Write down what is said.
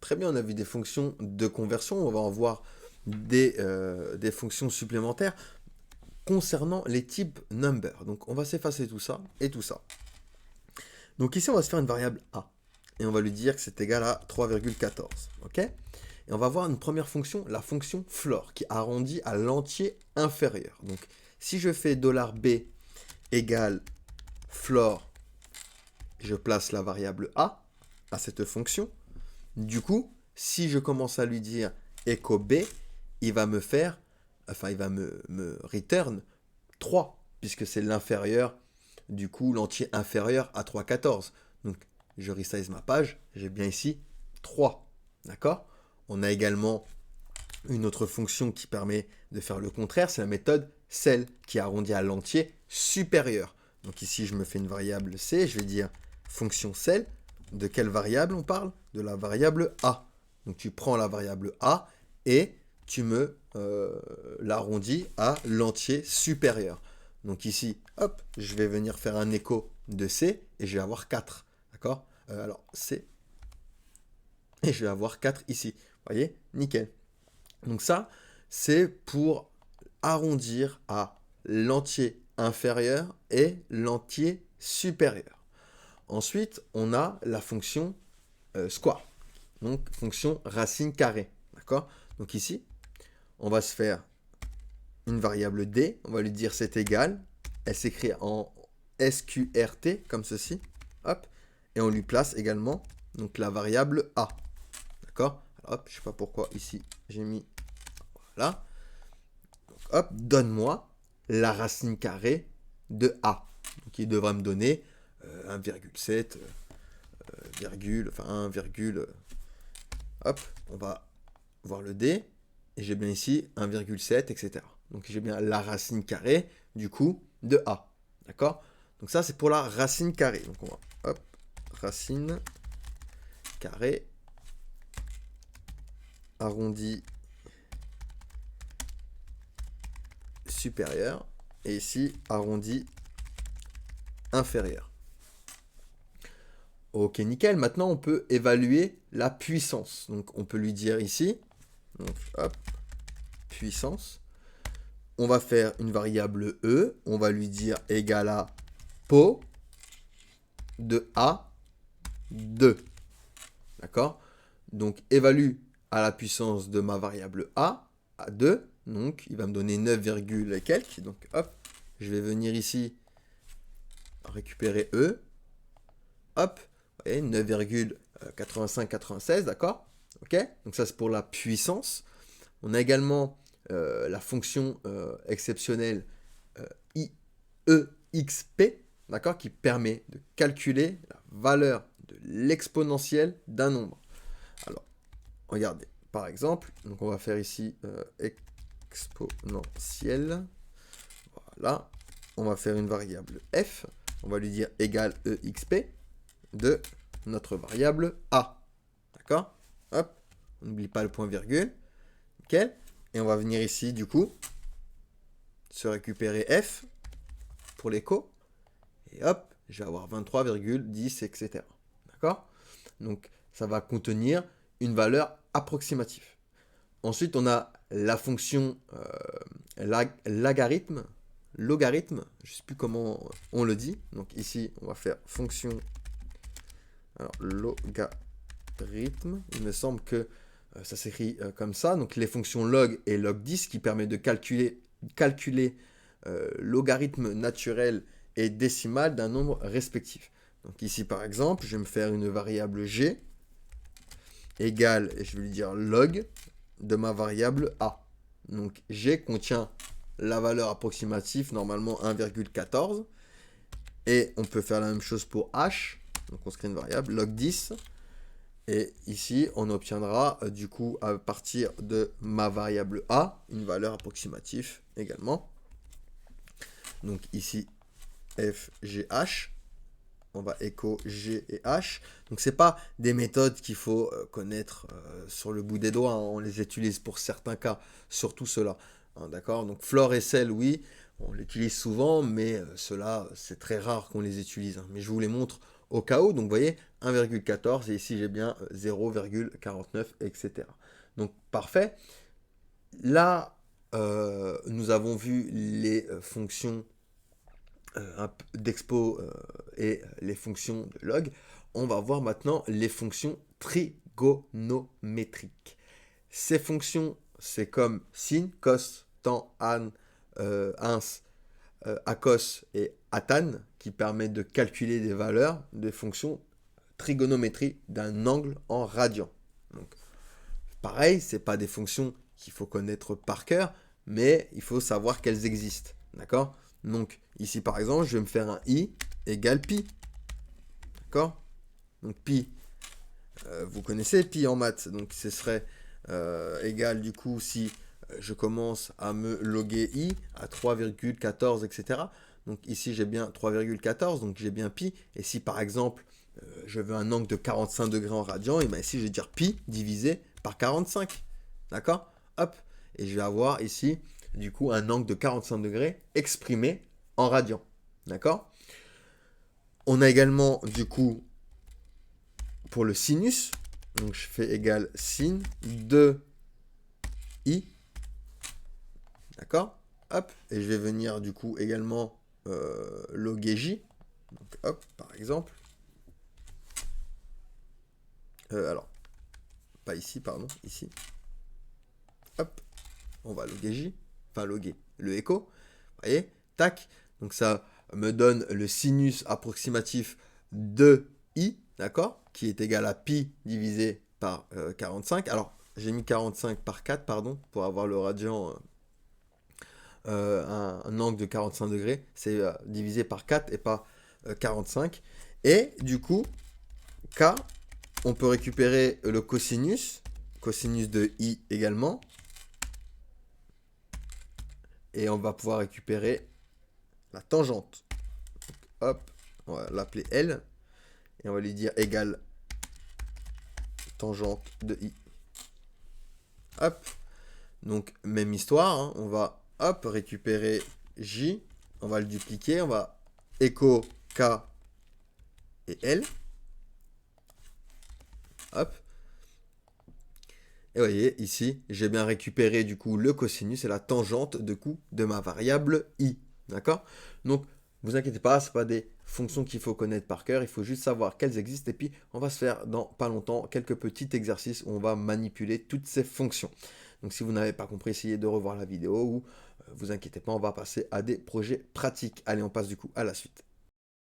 très bien, on a vu des fonctions de conversion, on va en voir des fonctions supplémentaires concernant les types number. Donc on va s'effacer tout ça et tout ça. Donc ici, on va se faire une variable a. Et on va lui dire que c'est égal à 3,14. Ok? Et on va voir une première fonction, la fonction floor, qui arrondit à l'entier inférieur. Donc si je fais $b égale floor, je place la variable a à cette fonction. Du coup, si je commence à lui dire echo b, il va me faire, enfin il va me return 3, puisque c'est l'inférieur, du coup l'entier inférieur à 3,14. Donc je resize ma page, j'ai bien ici 3. D'accord? On a également une autre fonction qui permet de faire le contraire, c'est la méthode cell, qui arrondit à l'entier supérieur. Donc ici je me fais une variable c, je vais dire fonction cell. De quelle variable on parle? De la variable a. Donc tu prends la variable a et tu me l'arrondis à l'entier supérieur. Donc ici, hop, je vais venir faire un écho de C et je vais avoir 4. D'accord? Alors C, et je vais avoir 4 ici. Vous voyez? Nickel. Donc ça, c'est pour arrondir à l'entier inférieur et l'entier supérieur. Ensuite, on a la fonction square, donc fonction racine carrée. D'accord? Donc ici, on va se faire une variable d, on va lui dire c'est égal, elle s'écrit en sqrt comme ceci, hop, et on lui place également donc la variable a. D'accord? Hop, je sais pas pourquoi ici j'ai mis voilà. Donc, hop, donne-moi la racine carrée de a. Donc il devra me donner 1,7 enfin 1, hop, on va voir le d, et j'ai bien ici 1,7, etc. Donc j'ai bien la racine carrée, du coup, de a. D'accord? Donc ça, c'est pour la racine carrée. Donc on va, hop, racine carrée, arrondi supérieur, et ici, arrondi inférieur. Ok, nickel. Maintenant, on peut évaluer la puissance. Donc on peut lui dire ici, donc hop, puissance. On va faire une variable e, on va lui dire égal à po de a 2. D'accord? Donc évalue à la puissance de ma variable a à 2. Donc il va me donner 9, et quelques. Donc hop, je vais venir ici récupérer e. Hop, vous voyez, 9,8596, d'accord? Ok? Donc ça c'est pour la puissance. On a également la fonction exceptionnelle IEXP, d'accord, qui permet de calculer la valeur de l'exponentielle d'un nombre. Alors, regardez, par exemple, donc on va faire ici exponentielle. Voilà, on va faire une variable f, on va lui dire égal EXP de notre variable a. D'accord? Hop, on n'oublie pas le point virgule. Nickel. Et on va venir ici, du coup, se récupérer f pour l'écho. Et hop, je vais avoir 23,10, etc. D'accord? Donc, ça va contenir une valeur approximative. Ensuite, on a la fonction logarithme, je ne sais plus comment on le dit. Donc ici, on va faire fonction logarithme. Il me semble que ça s'écrit comme ça. Donc les fonctions log et log10 qui permettent de calculer logarithme naturel et décimal d'un nombre respectif. Donc ici, par exemple, je vais me faire une variable g égale, et je vais lui dire log de ma variable a. Donc g contient la valeur approximative, normalement 1,14. Et on peut faire la même chose pour h. Donc on se crée une variable log10. Et ici, on obtiendra du coup à partir de ma variable a, une valeur approximative également. Donc ici, f, g, h. On va écho G et H. Donc c'est pas des méthodes qu'il faut connaître sur le bout des doigts, hein. On les utilise pour certains cas, surtout ceux-là. Hein, d'accord? Donc floor et cell, oui, on l'utilise souvent, mais ceux-là, c'est très rare qu'on les utilise. Hein. Mais je vous les montre au cas où. Donc vous voyez 1,14 et ici j'ai bien 0,49, etc. Donc parfait. Là, nous avons vu les fonctions d'expo et les fonctions de log. On va voir maintenant les fonctions trigonométriques. Ces fonctions, c'est comme sin, cos, tan, an, ins, acos et atan, qui permettent de calculer des valeurs de fonctions trigonométrie d'un angle en radian. Donc, pareil, c'est pas des fonctions qu'il faut connaître par cœur, mais il faut savoir qu'elles existent. D'accord? Donc, ici, par exemple, je vais me faire un i égale pi. D'accord? Donc, pi, vous connaissez pi en maths. Donc, ce serait égal, du coup, si je commence à me loguer i à 3,14, etc. Donc, ici, j'ai bien 3,14, donc j'ai bien pi. Et si, par exemple, je veux un angle de 45 degrés en radian, et bien ici, je vais dire pi divisé par 45. D'accord? Hop. Et je vais avoir ici, du coup, un angle de 45 degrés exprimé en radian. D'accord? On a également, du coup, pour le sinus, donc je fais égal sin de i. D'accord? Hop. Et je vais venir, du coup, également loguer j. Donc, hop, par exemple. Alors, pas ici, pardon, ici. Hop. On va loguer j. Enfin, loguer le écho. Vous voyez? Tac. Donc, ça me donne le sinus approximatif de i, d'accord? Qui est égal à pi divisé par 45. Alors, j'ai mis 45 par 4, pardon, pour avoir le radian, un angle de 45 degrés. C'est divisé par 4 et pas 45. Et du coup, k, on peut récupérer le cosinus de i également. Et on va pouvoir récupérer la tangente. Donc, hop, on va l'appeler L. Et on va lui dire égal tangente de i. Hop. Donc, même histoire. Hein, on va, hop, récupérer J. On va le dupliquer. On va écho K et L. Hop. Et vous voyez, ici, j'ai bien récupéré du coup le cosinus et la tangente de coup de ma variable i. D'accord? Donc, vous inquiétez pas, ce pas des fonctions qu'il faut connaître par cœur, il faut juste savoir qu'elles existent et puis on va se faire dans pas longtemps quelques petits exercices où on va manipuler toutes ces fonctions. Donc si vous n'avez pas compris, essayez de revoir la vidéo ou vous inquiétez pas, on va passer à des projets pratiques. Allez, on passe du coup à la suite.